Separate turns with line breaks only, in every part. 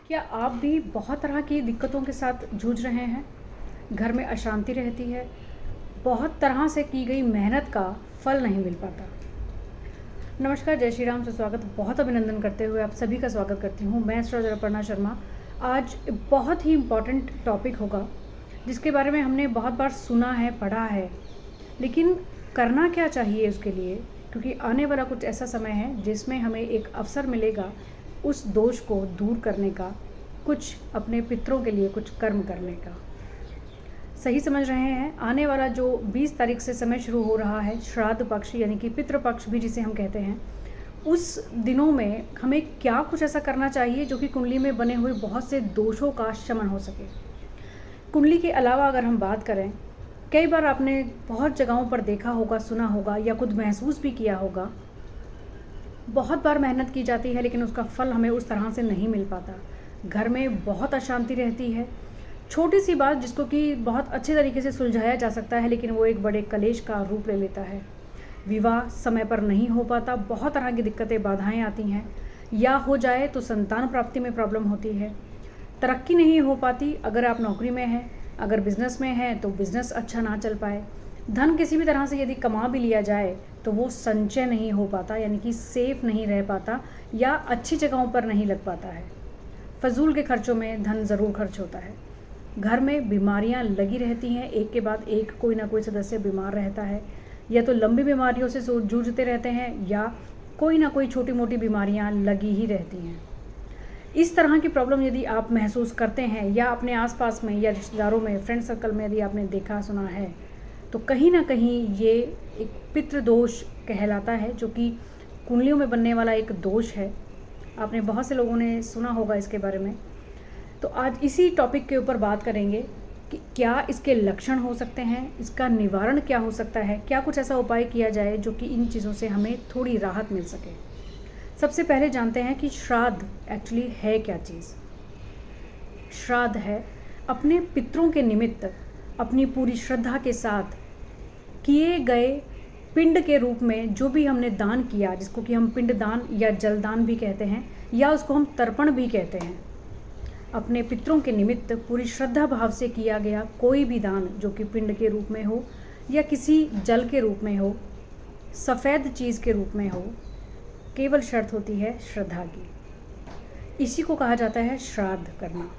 क्या आप भी बहुत तरह की दिक्कतों के साथ जूझ रहे हैं? घर में अशांति रहती है, बहुत तरह से की गई मेहनत का फल नहीं मिल पाता। नमस्कार, जय श्री राम से स्वागत, बहुत अभिनंदन करते हुए आप सभी का स्वागत करती हूँ। मैं एस्ट्रोलॉजर अपर्णा शर्मा। आज बहुत ही इम्पॉर्टेंट टॉपिक होगा जिसके बारे में हमने बहुत बार सुना है, पढ़ा है, लेकिन करना क्या चाहिए उसके लिए, क्योंकि आने वाला कुछ ऐसा समय है जिसमें हमें एक अवसर मिलेगा उस दोष को दूर करने का, कुछ अपने पितरों के लिए कुछ कर्म करने का। सही समझ रहे हैं। आने वाला जो 20 तारीख से समय शुरू हो रहा है, श्राद्ध पक्ष यानी कि पितृपक्ष भी जिसे हम कहते हैं, उस दिनों में हमें क्या कुछ ऐसा करना चाहिए जो कि कुंडली में बने हुए बहुत से दोषों का शमन हो सके। कुंडली के अलावा अगर हम बात करें, कई बार आपने बहुत जगहों पर देखा होगा, सुना होगा या खुद महसूस भी किया होगा, बहुत बार मेहनत की जाती है लेकिन उसका फल हमें उस तरह से नहीं मिल पाता। घर में बहुत अशांति रहती है। छोटी सी बात जिसको कि बहुत अच्छे तरीके से सुलझाया जा सकता है, लेकिन वो एक बड़े कलेश का रूप ले लेता है। विवाह समय पर नहीं हो पाता, बहुत तरह की दिक्कतें, बाधाएं आती हैं, या हो जाए तो संतान प्राप्ति में प्रॉब्लम होती है। तरक्की नहीं हो पाती, अगर आप नौकरी में हैं, अगर बिज़नेस में हैं तो बिज़नेस अच्छा ना चल पाए। धन किसी भी तरह से यदि कमा भी लिया जाए तो वो संचय नहीं हो पाता, यानी कि सेफ नहीं रह पाता या अच्छी जगहों पर नहीं लग पाता है। फजूल के खर्चों में धन ज़रूर खर्च होता है। घर में बीमारियां लगी रहती हैं, एक के बाद एक कोई ना कोई सदस्य बीमार रहता है, या तो लंबी बीमारियों से जूझते रहते हैं या कोई ना कोई छोटी मोटी बीमारियां लगी ही रहती हैं। इस तरह की प्रॉब्लम यदि आप महसूस करते हैं या अपने आसपास में या रिश्तेदारों में, फ्रेंड सर्कल में यदि आपने देखा सुना है, तो कहीं ना कहीं ये एक पितृदोष कहलाता है, जो कि कुंडलियों में बनने वाला एक दोष है। आपने बहुत से लोगों ने सुना होगा इसके बारे में। तो आज इसी टॉपिक के ऊपर बात करेंगे कि क्या इसके लक्षण हो सकते हैं, इसका निवारण क्या हो सकता है, क्या कुछ ऐसा उपाय किया जाए जो कि इन चीज़ों से हमें थोड़ी राहत मिल सके। सबसे पहले जानते हैं कि श्राद्ध एक्चुअली है क्या चीज़। श्राद्ध है अपने पितरों के निमित्त अपनी पूरी श्रद्धा के साथ किए गए पिंड के रूप में जो भी हमने दान किया, जिसको कि हम पिंड दान या जलदान भी कहते हैं, या उसको हम तर्पण भी कहते हैं। अपने पितरों के निमित्त पूरी श्रद्धा भाव से किया गया कोई भी दान, जो कि पिंड के रूप में हो या किसी जल के रूप में हो, सफ़ेद चीज़ के रूप में हो, केवल शर्त होती है श्रद्धा की। इसी को कहा जाता है श्राद्ध करना।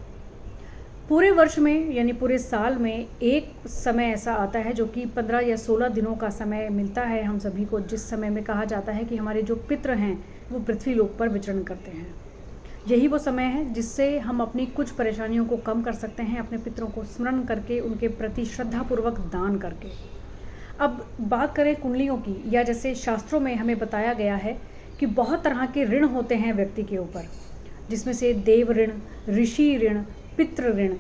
पूरे वर्ष में यानी पूरे साल में एक समय ऐसा आता है जो कि 15 या 16 दिनों का समय मिलता है हम सभी को, जिस समय में कहा जाता है कि हमारे जो पितृ हैं वो पृथ्वी लोक पर विचरण करते हैं। यही वो समय है जिससे हम अपनी कुछ परेशानियों को कम कर सकते हैं, अपने पितरों को स्मरण करके, उनके प्रति श्रद्धापूर्वक दान करके। अब बात करें कुंडलियों की, या जैसे शास्त्रों में हमें बताया गया है कि बहुत तरह के ऋण होते हैं व्यक्ति के ऊपर, जिसमें से देव ऋण, ऋषि ऋण, पितृ ऋण,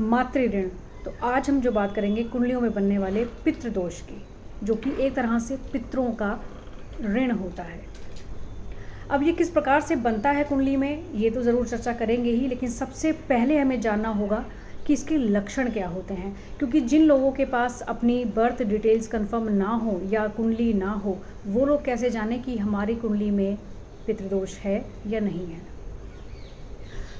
मातृ ऋण। तो आज हम जो बात करेंगे कुंडलियों में बनने वाले पितृदोष की, जो कि एक तरह से पितरों का ऋण होता है। अब ये किस प्रकार से बनता है कुंडली में, ये तो ज़रूर चर्चा करेंगे ही, लेकिन सबसे पहले हमें जानना होगा कि इसके लक्षण क्या होते हैं। क्योंकि जिन लोगों के पास अपनी बर्थ डिटेल्स कंफर्म ना हो या कुंडली ना हो, वो लोग कैसे जाने कि हमारी कुंडली में पितृदोष है या नहीं है।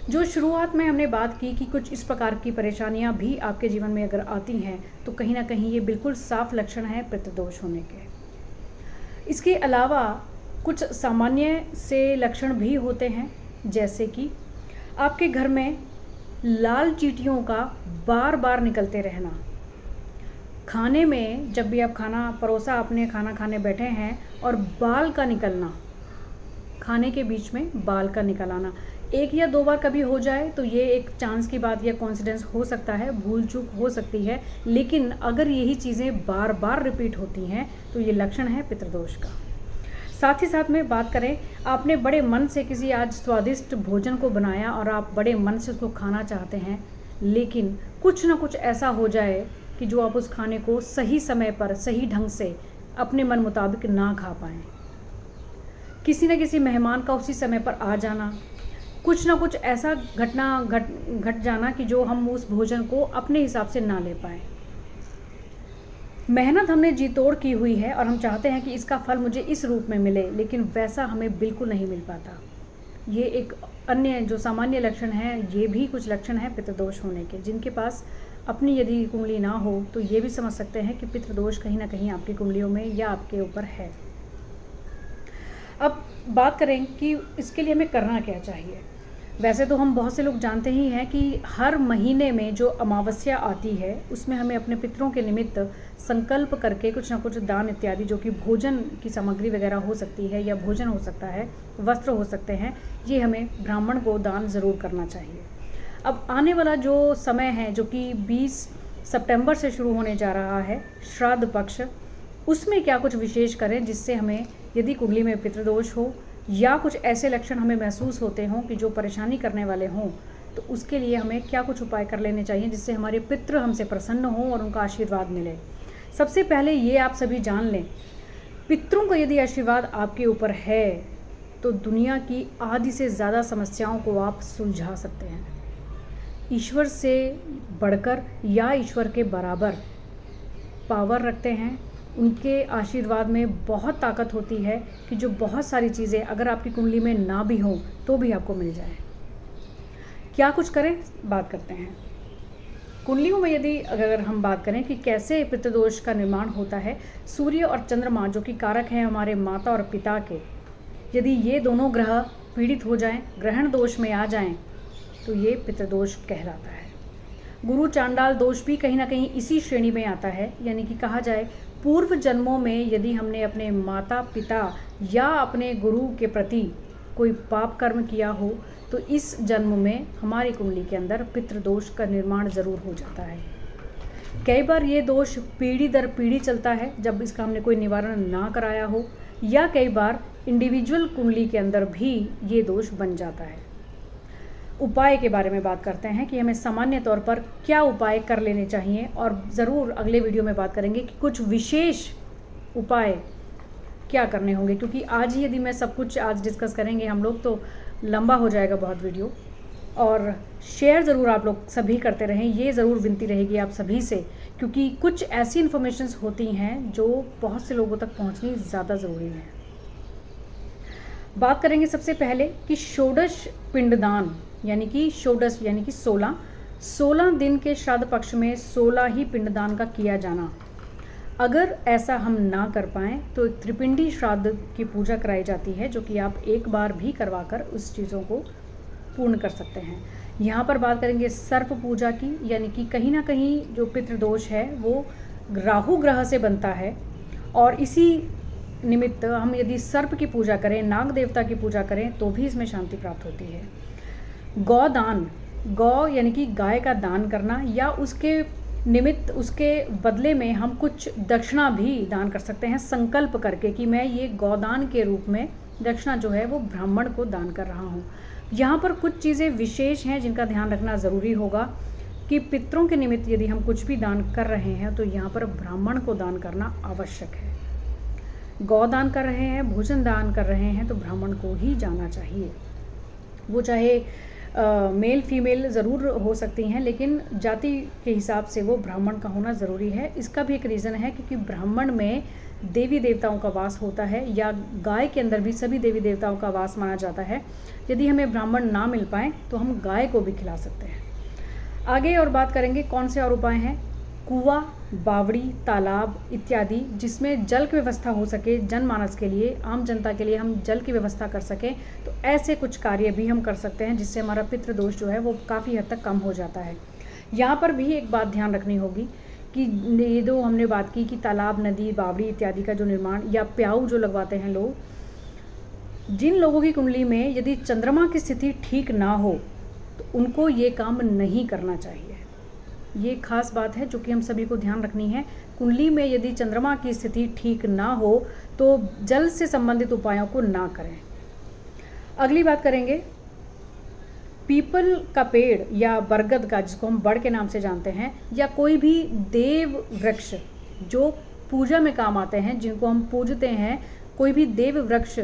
जो शुरुआत में हमने बात की कि कुछ इस प्रकार की परेशानियां भी आपके जीवन में अगर आती हैं, तो कहीं ना कहीं ये बिल्कुल साफ लक्षण है पितृदोष होने के। इसके अलावा कुछ सामान्य से लक्षण भी होते हैं, जैसे कि आपके घर में लाल चींटियों का बार बार निकलते रहना। खाने में जब भी आप खाना परोसा, अपने खाना खाने बैठे हैं और बाल का निकलना, खाने के बीच में बाल का निकल आना, एक या दो बार कभी हो जाए तो ये एक चांस की बात या कॉन्सिडेंस हो सकता है, भूल चूक हो सकती है, लेकिन अगर यही चीज़ें बार बार रिपीट होती हैं तो ये लक्षण है पितृदोष का। साथ ही साथ में बात करें, आपने बड़े मन से किसी आज स्वादिष्ट भोजन को बनाया और आप बड़े मन से उसको खाना चाहते हैं, लेकिन कुछ ना कुछ ऐसा हो जाए कि जो आप उस खाने को सही समय पर, सही ढंग से अपने मन मुताबिक ना खा पाएँ। किसी न किसी मेहमान का उसी समय पर आ जाना, कुछ ना कुछ ऐसा घट जाना कि जो हम उस भोजन को अपने हिसाब से ना ले पाएँ। मेहनत हमने जी तोड़ की हुई है और हम चाहते हैं कि इसका फल मुझे इस रूप में मिले, लेकिन वैसा हमें बिल्कुल नहीं मिल पाता। ये एक अन्य जो सामान्य लक्षण है, ये भी कुछ लक्षण हैं पितृदोष होने के। जिनके पास अपनी यदि कुंडली ना हो तो ये भी समझ सकते हैं कि पितृदोष कहीं ना कहीं आपकी कुंडलियों में या आपके ऊपर है। अब बात करें कि इसके लिए हमें करना क्या चाहिए। वैसे तो हम बहुत से लोग जानते ही हैं कि हर महीने में जो अमावस्या आती है उसमें हमें अपने पितरों के निमित्त संकल्प करके कुछ ना कुछ दान इत्यादि, जो कि भोजन की सामग्री वगैरह हो सकती है या भोजन हो सकता है, वस्त्र हो सकते हैं, ये हमें ब्राह्मण को दान ज़रूर करना चाहिए। अब आने वाला जो समय है, जो कि 20 सितंबर से शुरू होने जा रहा है, श्राद्ध पक्ष, उसमें क्या कुछ विशेष करें जिससे हमें यदि कुंडली में पितृदोष हो या कुछ ऐसे लक्षण हमें महसूस होते हों कि जो परेशानी करने वाले हों, तो उसके लिए हमें क्या कुछ उपाय कर लेने चाहिए जिससे हमारे पितृ हमसे प्रसन्न हों और उनका आशीर्वाद मिले। सबसे पहले ये आप सभी जान लें, पितरों का यदि आशीर्वाद आपके ऊपर है तो दुनिया की आधी से ज़्यादा समस्याओं को आप सुलझा सकते हैं। ईश्वर से बढ़कर या ईश्वर के बराबर पावर रखते हैं। उनके आशीर्वाद में बहुत ताकत होती है कि जो बहुत सारी चीज़ें अगर आपकी कुंडली में ना भी हों तो भी आपको मिल जाए। क्या कुछ करें, बात करते हैं। कुंडलियों में यदि अगर हम बात करें कि कैसे पितृदोष का निर्माण होता है, सूर्य और चंद्रमा जो कि कारक हैं हमारे माता और पिता के, यदि ये दोनों ग्रह पीड़ित हो जाएं, ग्रहण दोष में आ जाएं, तो ये पितृदोष कहलाता है। गुरु चांडाल दोष भी कहीं ना कहीं इसी श्रेणी में आता है। यानी कि कहा जाए, पूर्व जन्मों में यदि हमने अपने माता पिता या अपने गुरु के प्रति कोई पाप कर्म किया हो तो इस जन्म में हमारी कुंडली के अंदर पितृदोष का निर्माण ज़रूर हो जाता है। कई बार ये दोष पीढ़ी दर पीढ़ी चलता है जब इसका हमने कोई निवारण ना कराया हो, या कई बार इंडिविजुअल कुंडली के अंदर भी ये दोष बन जाता है। उपाय के बारे में बात करते हैं कि हमें सामान्य तौर पर क्या उपाय कर लेने चाहिए, और ज़रूर अगले वीडियो में बात करेंगे कि कुछ विशेष उपाय क्या करने होंगे, क्योंकि आज ही यदि मैं सब कुछ आज डिस्कस करेंगे हम लोग तो लंबा हो जाएगा बहुत वीडियो। और शेयर ज़रूर आप लोग सभी करते रहें, ये ज़रूर विनती रहेगी आप सभी से, क्योंकि कुछ ऐसी इन्फॉर्मेशंस होती हैं जो बहुत से लोगों तक पहुंचनी ज़्यादा ज़रूरी है। बात करेंगे सबसे पहले कि षोडश पिंडदान, यानी कि षोडश यानी कि 16 दिन के श्राद्ध पक्ष में 16 ही पिंडदान का किया जाना। अगर ऐसा हम ना कर पाएँ तो एक त्रिपिंडी श्राद्ध की पूजा कराई जाती है, जो कि आप एक बार भी करवाकर उस चीज़ों को पूर्ण कर सकते हैं। यहाँ पर बात करेंगे सर्प पूजा की, यानी कि कहीं ना कहीं जो पितृदोष है वो राहु ग्रह से बनता है, और इसी निमित्त हम यदि सर्प की पूजा करें, नाग देवता की पूजा करें तो भी इसमें शांति प्राप्त होती है। गौदान, गौ यानी कि गाय का दान करना, या उसके निमित्त उसके बदले में हम कुछ दक्षिणा भी दान कर सकते हैं, संकल्प करके कि मैं ये गौदान के रूप में दक्षिणा जो है वो ब्राह्मण को दान कर रहा हूँ। यहाँ पर कुछ चीज़ें विशेष हैं जिनका ध्यान रखना ज़रूरी होगा कि पितरों के निमित्त यदि हम कुछ भी दान कर रहे हैं तो यहाँ पर ब्राह्मण को दान करना आवश्यक है। गौदान कर रहे हैं, भोजन दान कर रहे हैं तो ब्राह्मण को ही जाना चाहिए। वो चाहे मेल फीमेल ज़रूर हो सकती हैं, लेकिन जाति के हिसाब से वो ब्राह्मण का होना ज़रूरी है। इसका भी एक रीज़न है क्योंकि ब्राह्मण में देवी देवताओं का वास होता है, या गाय के अंदर भी सभी देवी देवताओं का वास माना जाता है। यदि हमें ब्राह्मण ना मिल पाए तो हम गाय को भी खिला सकते हैं। आगे और बात करेंगे कौन से और उपाय हैं। कुआं, बावड़ी, तालाब इत्यादि जिसमें जल की व्यवस्था हो सके, जनमानस के लिए, आम जनता के लिए हम जल की व्यवस्था कर सकें, तो ऐसे कुछ कार्य भी हम कर सकते हैं जिससे हमारा पितृदोष जो है वो काफ़ी हद तक कम हो जाता है। यहाँ पर भी एक बात ध्यान रखनी होगी कि ये जो हमने बात की कि तालाब, नदी, बावड़ी इत्यादि का जो निर्माण या प्याऊ जो लगवाते हैं लोग, जिन लोगों की कुंडली में यदि चंद्रमा की स्थिति ठीक ना हो तो उनको ये काम नहीं करना चाहिए। ये खास बात है जो कि हम सभी को ध्यान रखनी है। कुंडली में यदि चंद्रमा की स्थिति ठीक ना हो तो जल से संबंधित उपायों को ना करें। अगली बात करेंगे पीपल का पेड़ या बरगद का, जिसको हम बड़ के नाम से जानते हैं, या कोई भी देव वृक्ष जो पूजा में काम आते हैं, जिनको हम पूजते हैं, कोई भी देव वृक्ष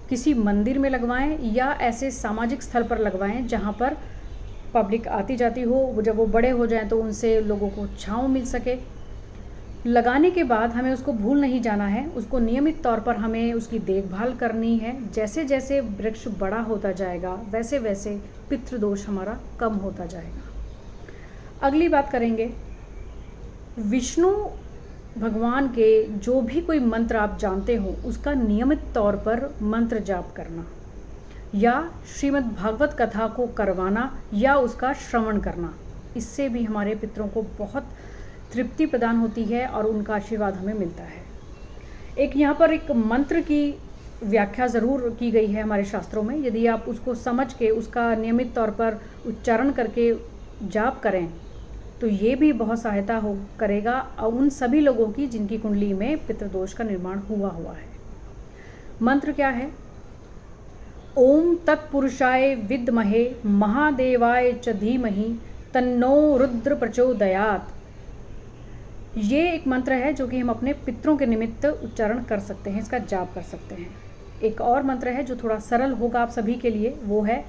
किसी मंदिर में लगवाएं या ऐसे सामाजिक स्थल पर लगवाएं जहां पर पब्लिक आती जाती हो। जब वो बड़े हो जाएं तो उनसे लोगों को छांव मिल सके। लगाने के बाद हमें उसको भूल नहीं जाना है, उसको नियमित तौर पर हमें उसकी देखभाल करनी है। जैसे जैसे वृक्ष बड़ा होता जाएगा वैसे वैसे पितृदोष हमारा कम होता जाएगा। अगली बात करेंगे, विष्णु भगवान के जो भी कोई मंत्र आप जानते हो उसका नियमित तौर पर मंत्र जाप करना, या श्रीमद् भागवत कथा को करवाना या उसका श्रवण करना। इससे भी हमारे पितरों को बहुत तृप्ति प्रदान होती है और उनका आशीर्वाद हमें मिलता है। एक यहाँ पर एक मंत्र की व्याख्या ज़रूर की गई है हमारे शास्त्रों में। यदि आप उसको समझ के उसका नियमित तौर पर उच्चारण करके जाप करें तो ये भी बहुत सहायता करेगा उन सभी लोगों की जिनकी कुंडली में पितृदोष का निर्माण हुआ है। मंत्र क्या है? ओम तत्पुरुषाय विद्महे महादेवाय च धीमहि तन्नो रुद्र प्रचोदयात्। ये एक मंत्र है जो कि हम अपने पितरों के निमित्त उच्चारण कर सकते हैं, इसका जाप कर सकते हैं। एक और मंत्र है जो थोड़ा सरल होगा आप सभी के लिए, वो है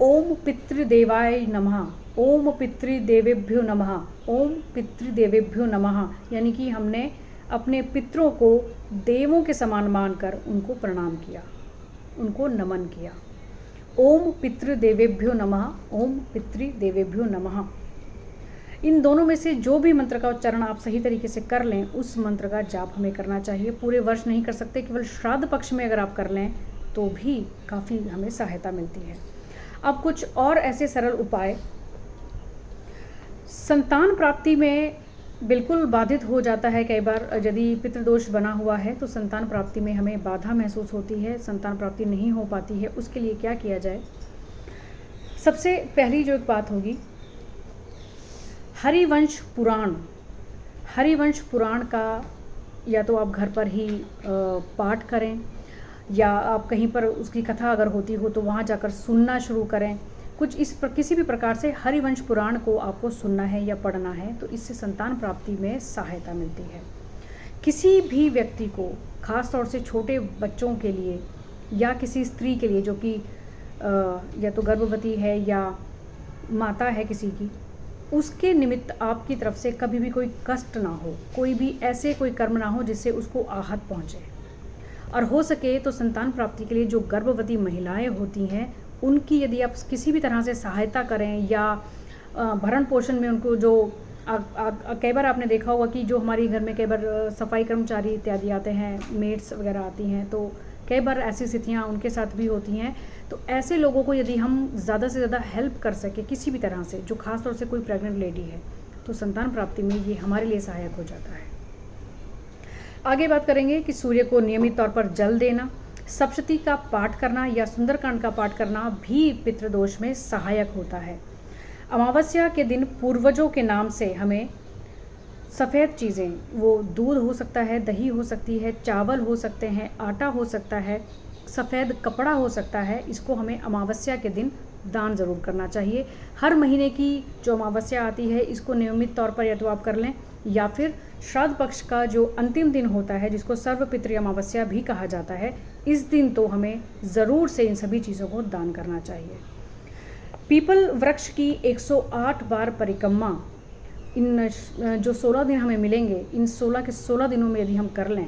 ओम पितृदेवाय नमः, ओम पितृदेवेभ्यो नमः, ओम पितृदेवेभ्यो नमः। यानी कि हमने अपने पितरों को देवों के समान मानकर उनको प्रणाम किया, उनको नमन किया। ओम पितृदेवेभ्यो नमः, ओम पितृदेवेभ्यो नमः। इन दोनों में से जो भी मंत्र का उच्चारण आप सही तरीके से कर लें उस मंत्र का जाप हमें करना चाहिए। पूरे वर्ष नहीं कर सकते, केवल श्राद्ध पक्ष में अगर आप कर लें तो भी काफ़ी हमें सहायता मिलती है। अब कुछ और ऐसे सरल उपाय। संतान प्राप्ति में बिल्कुल बाधित हो जाता है कई बार, यदि पितृदोष बना हुआ है तो संतान प्राप्ति में हमें बाधा महसूस होती है, संतान प्राप्ति नहीं हो पाती है। उसके लिए क्या किया जाए? सबसे पहली जो एक बात होगी, हरिवंश पुराण। हरिवंश पुराण का या तो आप घर पर ही पाठ करें, या आप कहीं पर उसकी कथा अगर होती हो तो वहाँ जाकर सुनना शुरू करें। किसी भी प्रकार से हरिवंश पुराण को आपको सुनना है या पढ़ना है, तो इससे संतान प्राप्ति में सहायता मिलती है। किसी भी व्यक्ति को, खास तौर से छोटे बच्चों के लिए या किसी स्त्री के लिए जो कि या तो गर्भवती है या माता है किसी की, उसके निमित्त आपकी तरफ से कभी भी कोई कष्ट ना हो, कोई भी ऐसे कोई कर्म ना हो जिससे उसको आहत पहुँचे। और हो सके तो संतान प्राप्ति के लिए जो गर्भवती महिलाएं होती हैं उनकी यदि आप किसी भी तरह से सहायता करें या भरण पोषण में उनको जो कई बार आपने देखा होगा कि जो हमारी घर में कई बार सफाई कर्मचारी इत्यादि आते हैं, मेड्स वगैरह आती हैं, तो कई बार ऐसी स्थितियाँ उनके साथ भी होती हैं। तो ऐसे लोगों को यदि हम ज़्यादा से ज़्यादा हेल्प कर सके किसी भी तरह से, जो खास तौर से कोई प्रेग्नेंट लेडी है, तो संतान प्राप्ति में ये हमारे लिए सहायक हो जाता है। आगे बात करेंगे कि सूर्य को नियमित तौर पर जल देना, सप्तशती का पाठ करना या सुंदरकांड का पाठ करना भी पितृदोष में सहायक होता है। अमावस्या के दिन पूर्वजों के नाम से हमें सफ़ेद चीज़ें, वो दूध हो सकता है, दही हो सकती है, चावल हो सकते हैं, आटा हो सकता है, सफ़ेद कपड़ा हो सकता है, इसको हमें अमावस्या के दिन दान ज़रूर करना चाहिए। हर महीने की जो अमावस्या आती है इसको नियमित तौर पर या तो आप कर लें, या फिर श्राद्ध पक्ष का जो अंतिम दिन होता है जिसको सर्वपितृ अमावस्या भी कहा जाता है, इस दिन तो हमें ज़रूर से इन सभी चीज़ों को दान करना चाहिए। पीपल वृक्ष की 108 बार परिक्रमा, इन जो 16 दिन हमें मिलेंगे, इन 16 के 16 दिनों में यदि हम कर लें,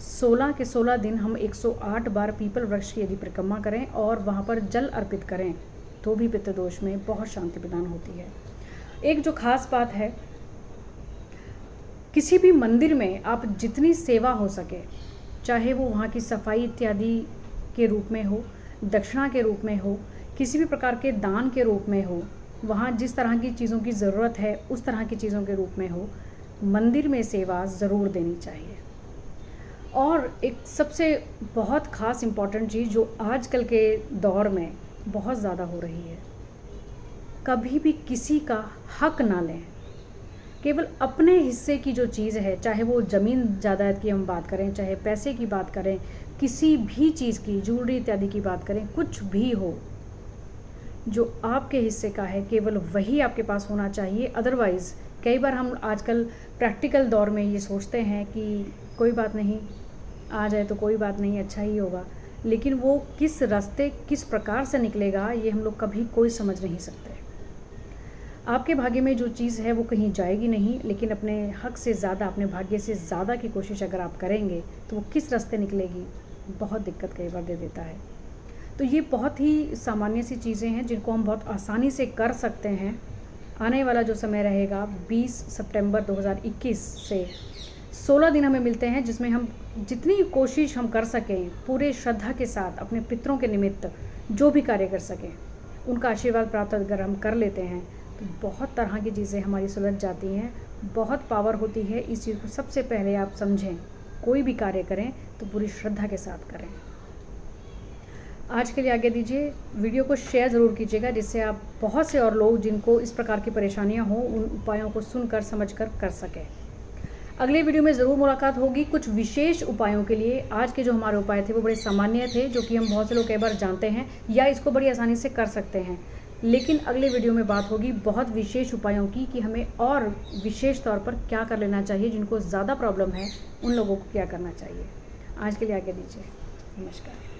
16 के 16 दिन हम 108 बार पीपल वृक्ष की यदि परिक्रमा करें और वहाँ पर जल अर्पित करें तो भी पितृदोष में बहुत शांति प्रदान होती है। एक जो खास बात है, किसी भी मंदिर में आप जितनी सेवा हो सके, चाहे वो वहाँ की सफाई इत्यादि के रूप में हो, दक्षिणा के रूप में हो, किसी भी प्रकार के दान के रूप में हो, वहाँ जिस तरह की चीज़ों की ज़रूरत है उस तरह की चीज़ों के रूप में हो, मंदिर में सेवा ज़रूर देनी चाहिए। और एक सबसे बहुत ख़ास इम्पॉर्टेंट चीज़ जो आजकल के दौर में बहुत ज़्यादा हो रही है, कभी भी किसी का हक ना लें। केवल अपने हिस्से की जो चीज़ है, चाहे वो ज़मीन जायदाद की हम बात करें, चाहे पैसे की बात करें, किसी भी चीज़ की, ज्वेलरी इत्यादि की बात करें, कुछ भी हो, जो आपके हिस्से का है केवल वही आपके पास होना चाहिए। अदरवाइज़ कई बार हम आजकल प्रैक्टिकल दौर में ये सोचते हैं कि कोई बात नहीं, आ जाए तो कोई बात नहीं, अच्छा ही होगा, लेकिन वो किस रास्ते किस प्रकार से निकलेगा ये हम लोग कभी कोई समझ नहीं सकते। आपके भाग्य में जो चीज़ है वो कहीं जाएगी नहीं, लेकिन अपने हक से ज़्यादा, अपने भाग्य से ज़्यादा की कोशिश अगर आप करेंगे तो वो किस रास्ते निकलेगी, बहुत दिक्कत कई बार दे देता है। तो ये बहुत ही सामान्य सी चीज़ें हैं जिनको हम बहुत आसानी से कर सकते हैं। आने वाला जो समय रहेगा 20 सितंबर 2021 से 16 दिन हमें मिलते हैं, जिसमें हम जितनी कोशिश हम कर सकें पूरे श्रद्धा के साथ अपने पितरों के निमित्त जो भी कार्य कर सकें, उनका आशीर्वाद प्राप्त अगर हम कर लेते हैं तो बहुत तरह की चीज़ें हमारी सुलझ जाती हैं। बहुत पावर होती है इस चीज़ को सबसे पहले आप समझें। कोई भी कार्य करें तो पूरी श्रद्धा के साथ करें। आज के लिए आगे दीजिए, वीडियो को शेयर ज़रूर कीजिएगा, जिससे आप बहुत से और लोग जिनको इस प्रकार की परेशानियां हों उन उपायों को सुनकर समझकर कर सकें। अगले वीडियो में ज़रूर मुलाकात होगी कुछ विशेष उपायों के लिए। आज के जो हमारे उपाय थे वो बड़े सामान्य थे, जो कि हम बहुत से लोग कई बार जानते हैं या इसको बड़ी आसानी से कर सकते हैं। लेकिन अगले वीडियो में बात होगी बहुत विशेष उपायों की, कि हमें और विशेष तौर पर क्या कर लेना चाहिए, जिनको ज़्यादा प्रॉब्लम है उन लोगों को क्या करना चाहिए। आज के लिए आगे दीजिए, नमस्कार।